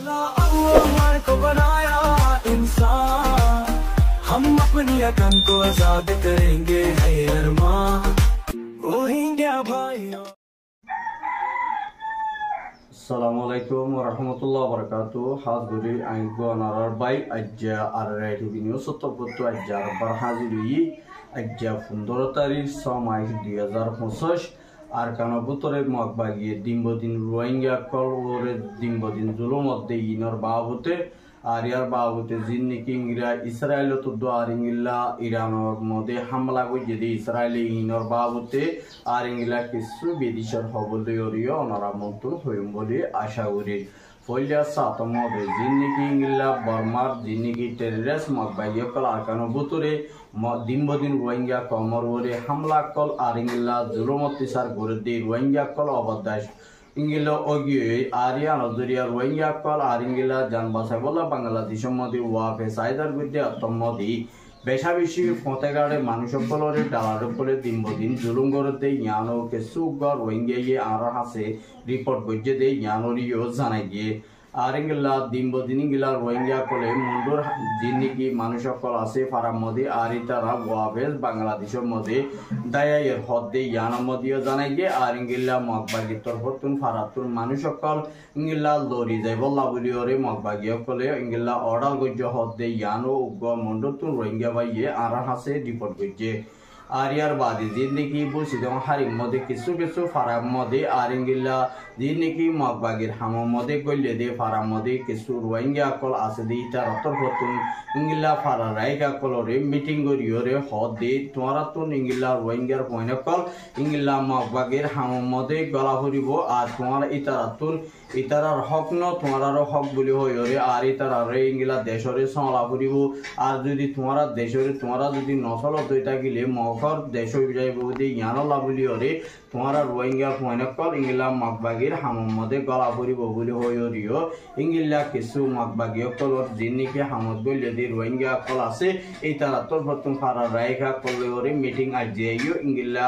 अल्लाह को बनाया इंसान, हम अपनी अकल को आजाद करेंगे है अरमान, रोहिंग्या भाइयों। Assalamualaikum warahmatullahi wabarakatuh. Hazuri ainggo narar bay ajja array TV news sotobotu ajja barhazili ajja 15 তারিখ 6 মার্চ 2025 আর কানো বুতরে মগবাগিয়ে দিনবদিন রোহিঙ্গা কলরে দিনবদিন জুলুমতে ইনর বাবুতে আর ইয়ার বাবুতে জিন্নিকি ইংরা ইসরায়েল তো দোয়ার ইংলা ইরানের মধ্যে হামলা করে যদি ইসরায়েলি ইনর বাবুতে আর ইংলা কিছু বিদেশের হবলিয়রিও ওনারা মন্তন হইম বলে আশা করি ফলিয়া সাতমদে জিন্নিকি ইংলা বর্মার জিন্নিকি টেররিস্ট মগবাগিয়ে কল আর কানো বুতরে দিনবদিন রোহিঙ্গা কমর ওরে হামলা কল আর ইংলা জুলুমতি সার করে দিয়ে রোহিঙ্গা কল অবদাস ইংলা অগিয়ে আরিয়া নজরিয়া রোহিঙ্গা কল আর ইংলা জান বাসাই বলা বাংলাদেশের মধ্যে ওয়াফে সাইদার বিদ্যে আত্মমদি বেশা বেশি ফতেগাড়ে মানুষ সকলের ডালার উপরে দিনবদিন জুলুম করতে ইয়ানো কে সুগর রোহিঙ্গা ইয়ে আর হাসে রিপোর্ট করছে দে ইয়ানোরিও জানাই গিয়ে আর ইংলা দিনবদিন ইংলা রোহিঙ্গা কলে মুন্ডুর জিন্নিকি মানুষ সকল আছে ফারাম মধ্যে আর তারা ওয়াফেজ বাংলাদেশের মধ্যে দায়ের হদ্দে ইয়ানোর মধ্যেও জানাই গিয়ে আর ইংলা মগবাগি তরফতুন ফারাতুন মানুষ সকল ইংলা লড়ি যায় বল্লা বলি ওরে মগবাগি কলে ইংলা অর্ডার গজ্য হদ্দে ইয়ানো উগ্র মুন্ডুতুন রোহিঙ্গা বাইয়ে আর হাসে রিপোর্ট করছে আর ইয়ার বাদে জিন্দিগি বলছি যেমন হারিম মধ্যে কিছু কিছু ফারাম মধ্যে আর ইংলা জিন্দিগি মগবাগির হামর মধ্যে গইলে দে ফারাম মধ্যে কিছু রোহিঙ্গা কল আছে দে ইটার অতর্ফতুন ইংলা ফারা রাইগা কলরে মিটিং করিওরে হদ দে তোমারা তো ইংলা রোহিঙ্গার পয়না কল ইংলা মগবাগির হামর মধ্যে গলা ভরিব আর তোমার ইতারাতুন ইতারার হক ন তোমারও হক বলি হইরে আর ইতারারে ইংলা দেশরে সমলা ভরিব আর যদি তোমারা দেশরে তোমারা যদি নসল দইতা গিলে মগর দেশ যাইব দি ইয়ানলা বলি হরে তোমারা রোহিঙ্গা পয়না কল ইংলা মগবাগির হামর মধ্যে গলা ভরিব বলি হইরিও ইংলা কিছু মগবাগি কলর জিনিকে হামদ গইলে দি রোহিঙ্গা কল আছে ইতারা তোর প্রথম ফারা রাইখা কলরে মিটিং আজ যাইও ইংলা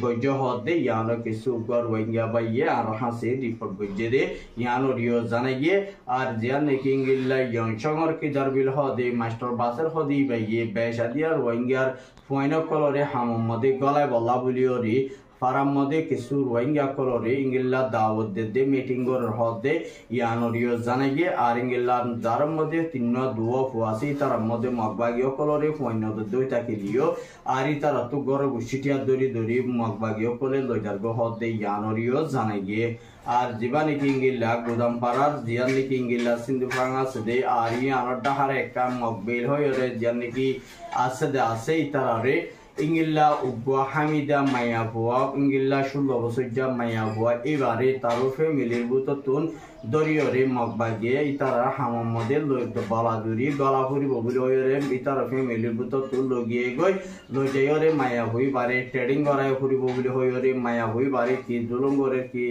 গজ্য হদে ইয়ানো কিছু গর রোহিঙ্গা বাইয়ে আর হাসে রিপোর্ট গজ্যে দে ইয়ানো রিও জানাই গিয়ে আর জিয়া নেকি ইংলা ইয়ংচংর কি জারবিল হদে মাস্টার বাসের হদি বাইয়ে বেশা দিয়া রোহিঙ্গার ফয়না কলরে হামম মধ্যে গলায় বলা বলিও রি ফারাম মধ্যে কিছু রোহিঙ্গা কলরে ইংলা দাওয়াত দে মিটিং গর হদে ইয়ানো রিও জানাই গিয়ে আর ইংলা যার মধ্যে তিন দুয়া ফুয়াসি তার মধ্যে মগবাগিও কলরে ফয়না দই তাকে দিও আর তারা তো গরে গুছিটিয়া দরি দরি মগবাগিও কলে লইজার গো হদে ইয়ানো রিও জানাই গিয়ে আর জীবানি কিংগিল্লা গোদাম পাড়ার জিয়ানি কিংগিল্লা সিন্ধু ফাঙ্গা সদে আর ইয়ানোর ডাহারে একটা মগবেল হয়ে রে জিয়ানি কি আছে দে আছে ইতারারে ইংলা উগ্র হামিদা মায়া ভুয়া ইংলা 16 বছর যা মায়া ভুয়া এবারে তারও ফ্যামিলির বুততুন দরিয়রে মগবাগিয়ে ইতারা হামম মধ্যে বালাদুরি গলা ফুরিব বলে ওরে ইতারা ফ্যামিলির বুততুন লগিয়ে গই লই যাইরে মায়া হই বারে ট্রেডিং করায় ফুরিব বলে হইরে মায়া হই বারে কি জুলুম করে কি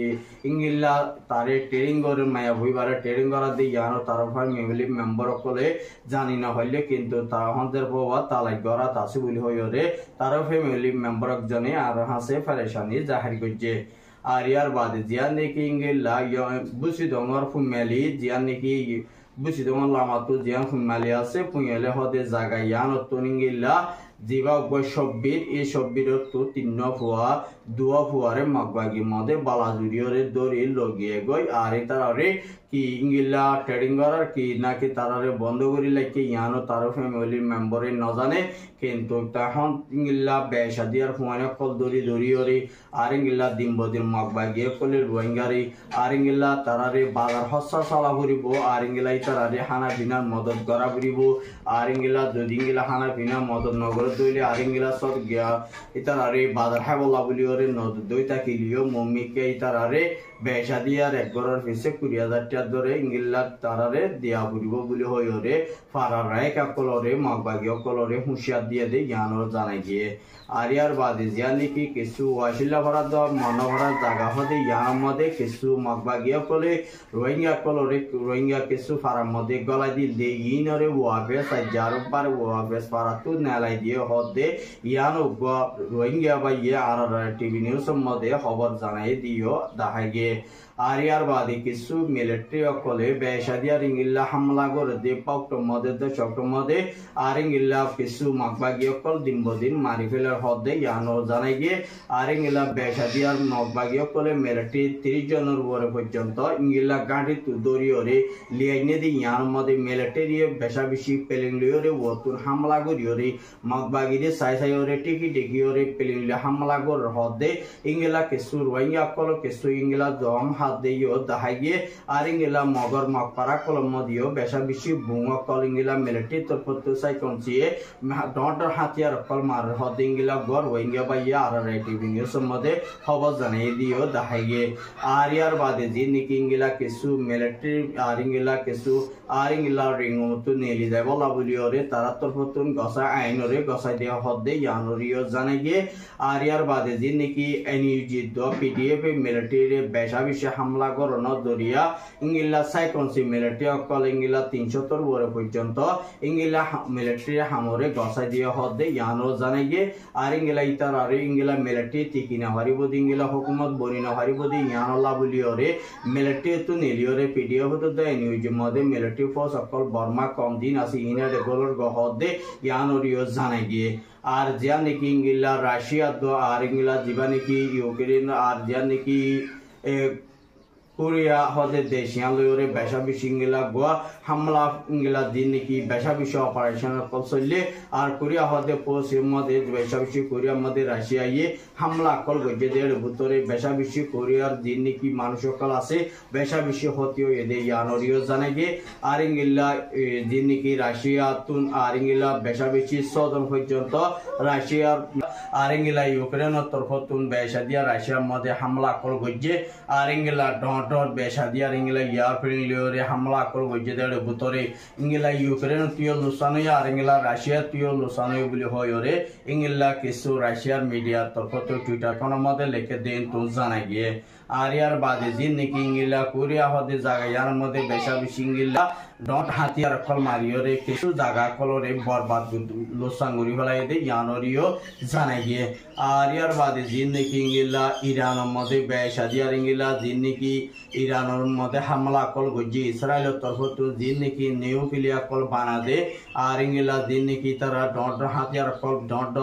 ইংলা তারে ট্রেডিং করে মায়া হই বারে ট্রেডিং করা দিয়ে জানো তার ফ্যামিলি মেম্বার কলে জানি না হইলে কিন্তু তারা হন্দের বাবা তালাই গড়া আছে বলে হইরে তার ফ্যামিলি মেম্বার একজনে আর হাসে ফেরেশানি জাহির করছে আর ইয়ার বাদে জিয়া নেকি ইংলা বুঝি দমর ফুমেলি জিয়া নেকি বুঝি দমর লামাতো জিয়া ফুমেলি আছে পুয়েলে হদে জায়গা ইয়ান অতনিংলা জিবা বৈশব্বির এই সব্বির তো তিন ফুয়া দুয়া ফুয়ারে মগবাগি মধ্যে বালাজুরিয়রে দড়ি লগিয়ে গই আর তারারে কি ইংলা ট্রেডিং করার কি নাকি তারারে বন্ধ করি লাগে ইয়ানো তার ফ্যামিলির মেম্বারে ন জানে কিন্তু তখন ইংলা বেশা দিয়ার ফুয়ানে কল দড়ি দড়িয়রে আর ইংলা দিনবদিন মগবাগিয়ে কলে রোহিঙ্গারি আর ইংলা তারারে বাজার হস্তা চলা ফুরিব আর ইংলা তারারে হানা পিনার মদত করা ফুরিব আর ইংলা যদি ইংলা হানা পিনা মদত নগর দইলে আর ইংলা সব গিয়া ইতারারে বাজার হাবলা বলি ওরে নদ দইতা কিলিও মম্মিকে ইতারারে বেশা দিয়ার এক গড়ের পিছে 20,000 টাকা ধরে ইংলা তারারে দিয়া ফুরিব বলি হই ওরে ফারার রায়কা কলরে মগবাগি কলরে হুঁশিয়ার দিয়ে দে জ্ঞানর জানাই গিয়ে আর ইয়ার বাদে জিয়ানি কি কিছু ওয়াশিলা ভরা দ মন ভরা জায়গা হদে ইয়ার মধ্যে কিছু মগবাগি কলে রোহিঙ্গা কলরে রোহিঙ্গা কিছু ফারার মধ্যে গলাই দিল দে ইনরে ওয়াবে সাইজার পার ওয়াবে ফারাতু নেলাই দিয়ে হদে ইয়ানো রোহিঙ্গা বা ইয়ে আর টিভি নিউজ মধ্যে খবর জানাই দিও দেখাই গিয়ে আর ইয়ার বাদে কিছু মিলিটারি অকলে বেসাদিয়ার ইংলা হামলা করে দিয়ে পাউক্টর মধ্যে দশকর মধ্যে আর ইংলা কিছু মাকবাগী অকল দিন বদিন মারি ফেলার হদে ইয়ানো জানাই গিয়ে আর ইংলা বেসাদিয়ার মাকবাগী অকলে মিলিটারি 30 জনের উপরে পর্যন্ত ইংলা গাড়ি দরিয়রে লিয়াইনে দিয়ে ইয়ার মধ্যে মিলিটারি বেশা বেশি পেলিং লিওরে ওতুন হামলা করিওরে মাকবাগীরে সাই সাইওরে টিকি টিকিওরে পেলিং হামলা করে হদে ইংলা কিছু রোহিঙ্গা অকল কিছু ইংলা দম হাত দিয়ে দাহাই গিয়ে আর ইংলা মগর মাকপারা কলম দিও বেশা বেশি বুঙা কল ইংলা মিলিটারি তরফত সাইকনচিয়ে ডর হাতিয়ার কল মার হদ ইংলা গর রোহিঙ্গা বাইয়া আর টিভি নিউজ মধ্যে খবর জানাই দিও দাহাই গিয়ে আর ইয়ার বাদে যে নাকি ইংলা কিছু মিলিটারি আর ইংলা কিছু আর ইংলা রিংও তো নেলি যায় বলা বলিওরে তারা তরফত গসা আইনরে গসাই দেওয়া হদে ইয়ানরিও জানাই গিয়ে আর ইয়ার বাদে যে নাকি এনইউজি দ পিডিএফ মিলিটারি বেশা বেশি হামলা করন দরিয়া ইংলা সাইকনসি মিলিটারি অকল ইংলা 300 উপরে পর্যন্ত ইংলা মিলিটারি হামরে গসাই দিয়ে হদে ইয়ানো জানাই গিয়ে আর ইংলা ইতার আর ইংলা মিলিটারি তিকিনা হারিবদি ইংলা হুকুমত বনিনা হারিবদি ইয়ানলা বলিওরে মিলিটারি তো নেলিওরে পিডিএফ তো দ এনইউজি মধ্যে মিলিটারি ফোর্স অকল বর্মা কম দিন আছে ইনা রেগুলার গহদে ইয়ানোরিও জানাই গিয়ে আর যা নাকি ইংলা রাশিয়া তো আর ইংলা জীবা নাকি ইউক্রেন আর যা নাকি কোরিয়া হদে দেশিয়া লয়রে বেশা বেশি ইংলা গোয়া হামলা ইংলা দিন নাকি বেশা বেশি অপারেশন কল চললে আর কোরিয়া হদে পশ্চিম মধ্যে বেশা বেশি কোরিয়া মধ্যে রাশিয়া ইয়ে হামলা কল গজে দের ভিতরে বেশা বেশি কোরিয়ার দিন নাকি মানুষ সকল আছে বেশা বেশি হতিও এদে ইয়ানরিও জানে গে আর ইংলা দিন নাকি রাশিয়া তুন আর ইংলা বেশা বেশি 100 জন পর্যন্ত রাশিয়ার আর ইংলা ইউক্রেনের তরফতুন বেশা দিয়া রাশিয়ার মধ্যে হামলা কল গজে আর ইংলা ডর বেশা দিয়া ইংলা এয়ারপ্লেন লিওরে হামলা কল গজে দের ভিতরে ইংলা ইউক্রেন তিও লুসানো আর ইংলা রাশিয়া তিও লুসানো বলি হয়রে ইংলা কিছু রাশিয়ার মিডিয়ার তরফত টুইটার কোন মধ্যে লিখে দেন তো জানা গিয়ে আর ইয়ার বাদে যে নাকি ইংলা কোরিয়া হদে জায়গা ইয়ার মধ্যে বেশা বেশি ইংলা ডট হাতিয়ার কল মারিওরে কিছু জায়গা কলরে বরবাদ লোসাঙ্গুরি ফেলাই দে ইয়ানরিও জানাই গিয়ে আর ইয়ার বাদে যে নাকি ইংলা ইরানের মধ্যে বেশা দিয়ার ইংলা যে নাকি ইরানের মধ্যে হামলা কল গজি ইসরায়েলের তরফত যে নাকি নিউক্লিয়ার কল বানা দে আর ইংলা যে নাকি তারা ডট হাতিয়ার কল ডট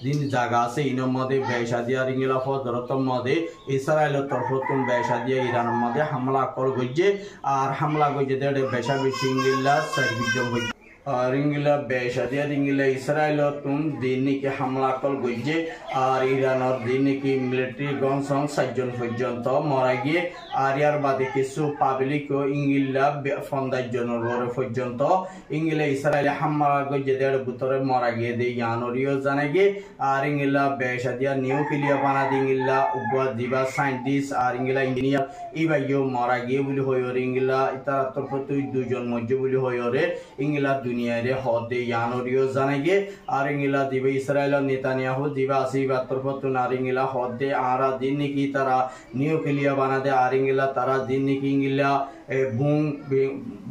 দিন জায়গা আছে ইনের মধ্যে বেশা দিয়ার ইংলা ফজরতর মধ্যে ইসরায়েলের তরফত বেশা দিয়া ইরানের মধ্যে হামলা কল গজি আর হামলা গজি দেড় বেশা বেশি ইংলা সার্ভিসজন আর ইংলা বেশা দিয়া ইংলা ইসরায়েলের তুম দিন নাকি হামলা কল গজি আর ইরানের দিন নাকি মিলিটারি গনসং 7 জন পর্যন্ত মারা গিয়ে আর ইয়ার বাদে কিছু পাবলিক ও ইংলা 50 জনের পর্যন্ত ইংলা ইসরায়েলে হামলা গজি দেড় ভিতরে মারা গিয়ে দে ইয়ানরিও জানা গিয়ে আর ইংলা বেশা দিয়া নিউক্লিয়ার বানা দি ইংলা উপর দিবা সায়েন্টিস্ট আর ইংলা ইঞ্জিনিয়ার ইবাইও মারা গিয়ে বলি হয়রে ইংলা তার তরফত 2 জন মধ্যে বলি হয়রে ইংলা দুনিয়ারে হদে ইয়ানরিও জানা গিয়ে আর ইংলা দিবে ইসরায়েলের নেতানিয়াহু দিবা আসিবা তরফত আর ইংলা হদে আরা দিন নাকি তারা নিউক্লিয়ার বানা দে আর ইংলা তারা দিন নাকি ইংলা বুং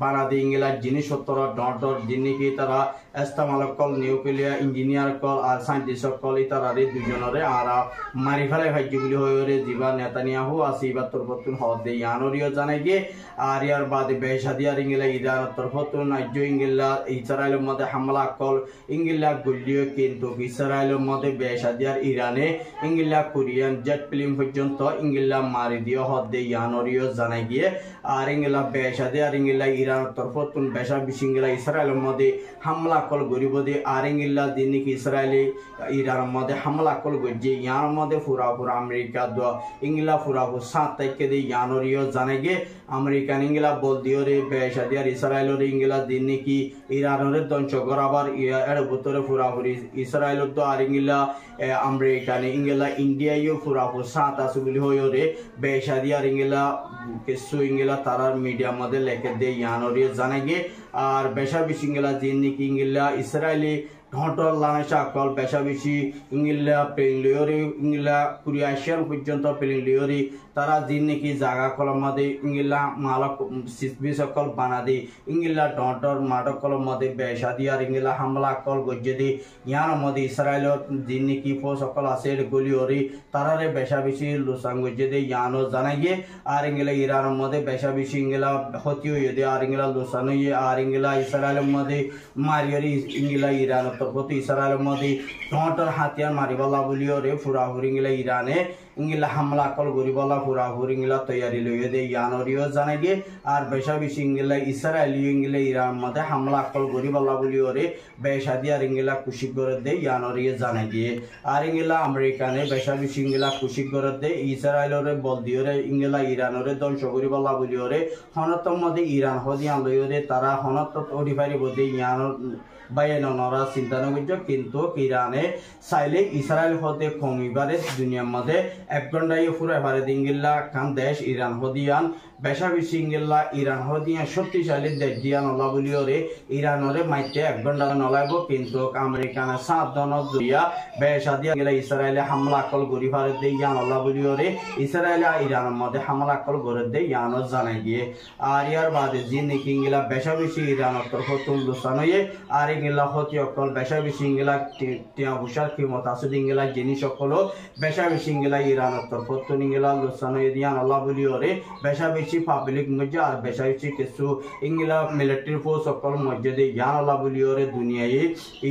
বানা দে ইংলা জিনিসপত্র ডর দিন নাকি তারা ইস্তেমাল কল নিউক্লিয়ার ইঞ্জিনিয়ার কল আর সায়েন্টিস্ট কল তারারে দুজনরে আরা মারি ফেলাই ভাজ্য বলি হয়রে দিবা নেতানিয়াহু আসিবা তরফত হদে ইয়ানরিও জানা গিয়ে আর ইয়ার বাদে বেশা দিয়ার ইংলা ইরানের তরফত নাজ্য ইংলা ইসরায়েলের মধ্যে হামলা কল ইংলা গুলিও কিন্তু ইসরায়েলের মধ্যে বেশা দিয়ার ইরানে ইংলা কোরিয়ান জেট প্লেন পর্যন্ত ইংলা মারি দিয়ে হদে ইয়ানরিও জানাই গিয়ে আর ইংলা বেশা দিয়ার ইংলা ইরানের তরফত বেশা বেশি ইংলা ইসরায়েলের মধ্যে হামলা কল গরিব দে আর ইংলা দিন নাকি ইসরায়েলে ইরানের মধ্যে হামলা কল গজে ইয়ার মধ্যে পুরা আমেরিকা দ ইংলা পুরা 7 তারিখে দে ইয়ানরিও জানাই গিয়ে আমেরিকান ইংলা বল দিওরে বেশা দিয়ার ইসরায়েলের ইংলা দিন নাকি ইরানের ধ্বংস করাবার এর ভিতরে পুরাপুরি ইসরায়েল তো আর ইংলা আমেরিকান ইংলা ইন্ডিয়াও পুরাপুরি 7 আছে বলি হয়রে বেশা দিয়ার ইংলা কিছু ইংলা তারার মিডিয়া মধ্যে লেখে দে ইয়ানরিও জানাই গিয়ে আর বেশা বেশি ইংলা দিন নাকি ইংলা ইসরায়েলি ঢটর লানাশা কল বেশা বেশি ইংলা প্লেন লিওরি ইংলা কোরিয়াশিয়ান পর্যন্ত প্লেন লিওরি তারা জিন নাকি জাগা কলম মধ্যে ইংলা মালক সিসবি সকল বানা দি ইংলা ডর মাটক কলম মধ্যে বেশা দি আর ইংলা হামলা কল গজ্জে দি ইয়ার মধ্যে ইসরায়েলের জিন নাকি ফো সকল আছে গলি ওরি তারারে বেশা বেশি লুসাং গজ্জে দি ইয়ানো জানাই গিয়ে আর ইংলা ইরানের মধ্যে বেশা বেশি ইংলা হতি হয়ে দে আর ইংলা লুসানো ইয়ে আর ইংলা ইসরায়েলের মধ্যে মারিয়রি ইংলা ইরানের তরফত ইসরায়েলের মধ্যে ডর হাতিয়ার মারিবালা বলিও রে ফুরাহুরি ইংলা ইরানে ইংলা হামলা কল গরিবালা ফুরাহুরি ইংলা তৈয়ারি লইয়ে দে ইয়ানরিও জানাই গিয়ে আর বেশা বেশি ইংলা ইসরায়েলি ইংলা ইরান মধ্যে হামলা কল গরিবালা বলিও রে বেশা দিয়ে আর ইংলা খুশি করে দে ইয়ানরিও জানাই গিয়ে আর ইংলা আমেরিকানে বেশা বেশি ইংলা খুশি করে দে ইসরায়েলরে বল দিও রে ইংলা ইরানরে ধ্বংস গরিবালা বলিও রে হনতর মধ্যে ইরান হদিয়ান লইও রে তারা হনত ওরি পারি বদে ইয়ান বাইনরা চিন্তা নগর কিন্তু ইরানে চাইলে ইসরায়েল হতে কমিবারে দুনিয়ার মধ্যে 1 ঘন্টায় পুরো এবারে দিঙ্গিল্লা কান দেশ ইরান হদিয়ান বেশা বেশি ইংলা ইরান হদিয়ান শক্তিশালী দেশ দিয়ান নলা বলিও রে ইরানরে মাইতে 1 ঘন্টা নলাইব কিন্তু আমেরিকানে 7 জন দুইয়া বেশা দিয়া গেলে ইসরায়েলে হামলা কল গরি ভারে দে ইয়ান নলা বলিও রে ইসরায়েল ইরানের মধ্যে হামলা কল গরে দে ইয়ান জানাই গিয়ে আর ইয়ার বাদে জিন কিংলা বেশা বেশি ইরানের তরফ তুলসানয়ে আর ইংলা হতি অকল বেশা বেশি ইংলা টিয়া বুশার কিমত আছে ইংলা জিনিস সকল বেশা বেশি ইংলা ইরানের তরফ তো ইংলা লুসানয়ে দিয়ান নলা বলিও রে বেশা বেশি পাবলিক মধ্যে আর বেশা বেশি কিছু ইংলা মিলিটারি ফোর্স সকল মধ্যে দে ইয়ান নলা বলিও রে দুনিয়ায়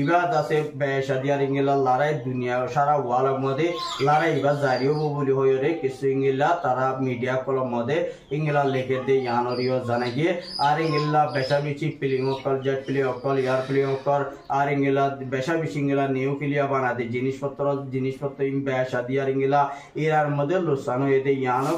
ইবাদ আছে বেশা দিয়ার ইংলা লড়াই দুনিয়া সারা ওয়ার্ল্ড মধ্যে লড়াই ইবাদ জারিও বলি হয়ে রে কিছু ইংলা তারা মিডিয়া কলম মধ্যে ইংলা লিখে দে ইয়ানরিও জানাই গিয়ে আর ইংলা বেশা বেশি প্লেন অকল জেট প্লেন অকল এয়ার প্লেন অকল আর ইংলা বেশা বেশি ইংলা নিউক্লিয়ার বানা দে জিনিসপত্র বেশা দিয়ার ইংলা ইরার মধ্যে লুসানো এদে ইয়ানো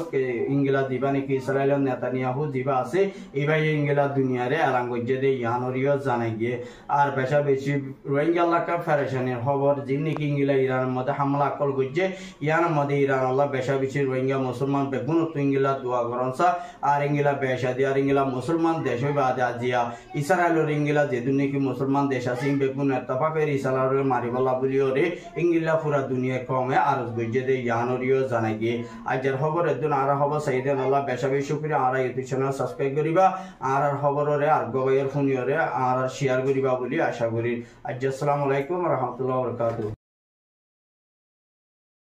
ইংলা দিবা নাকি ইসরায়েল নেতানিয়াহু দিবা আছে এবার ইংলা দুনিয়ারে আরাম গজ্জে দে ইয়ানরিও জানাই গিয়ে আর বেশা বেশি রোহিঙ্গা এলাকা ফেরেশানের খবর জিন নাকি ইংলা ইরানের মধ্যে হামলা কল গজ্জে ইয়ার মধ্যে ইরান আল্লাহ বেশা বেশি রোহিঙ্গা মুসলমান বেগুন ইংলা দোয়া করনসা আর ইংলা বেশা দিয়ার ইংলা মুসলমান দেশ বাদে আজিয়া ইসরায়েলের ইংলা যে নাকি মুসলমান দেশ আছে বেগুন এতফাকের ইসরায়েলের মারিবালা বলিও রে ইংলা পুরা দুনিয়া কমে আর গজ্জে দে ইয়ানরিও জানাই গিয়ে আজের খবর একদিন আর খবর সাইদেন আল্লাহ বেশা বেশি করে আর ইউটিউব চ্যানেল সাবস্ক্রাইব করিবা আর খবরে আর গবাইয়ের ফোনিয়রে আর শেয়ার করিবা বলি আশা করি। আজ আসসালামু আলাইকুম ওয়া রাহমাতুল্লাহি ওয়া বারাকাতুহু।